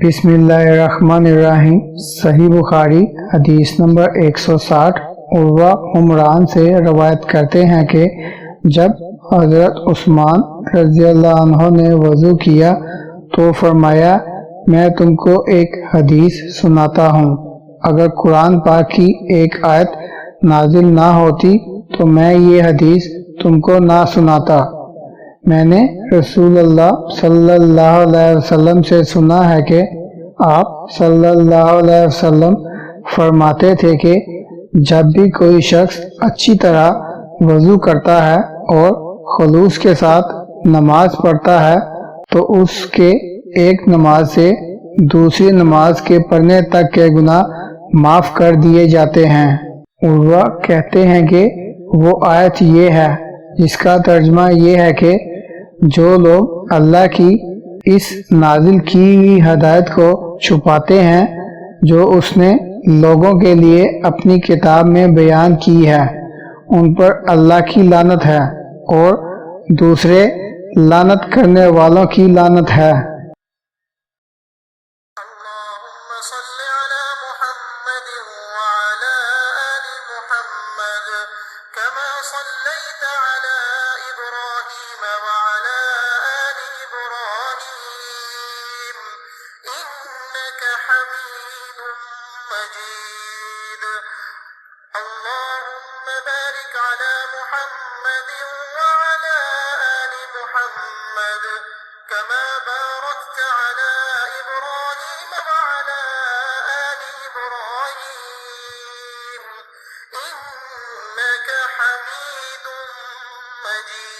बिस्मिल्लाहिर्रहमानिर्रहीम। सही बुखारी हदीस नंबर 160। उर्वा उमरान से रवायत करते हैं कि जब हज़रत उस्मान रज़ियल्लाहु अन्हु ने वज़ू किया तो फरमाया, मैं तुमको एक हदीस सुनाता हूँ। अगर कुरान पाक की एक आयत नाजिल ना होती तो मैं ये हदीस तुमको ना सुनाता। मैंने रसूलुल्लाह सल्लल्लाहु अलैहि वसल्लम से सुना है कि आप सल्लल्लाहु अलैहि वसल्लम फरमाते थे कि जब भी कोई शख्स अच्छी तरह वज़ू करता है और खुलूस के साथ नमाज पढ़ता है तो उसके एक नमाज से दूसरी नमाज के पढ़ने तक के गुनाह माफ़ कर दिए जाते हैं। उर्वा कहते हैं कि वो आयत ये है जिसका तर्जुमा ये है कि जो लोग अल्लाह की इस नाजिल की हुई हदायत को छुपाते हैं जो उसने लोगों के लिए अपनी किताब में बयान की है, उन पर अल्लाह की लानत है और दूसरे लानत करने वालों की लानत है। اللهم बारिक अला मुहम्मद व अला आलि मुहम्मद कमा बारकत अला इब्राहीम व अला आलि इब्राहीम इन्नका हमीदुम मजीद।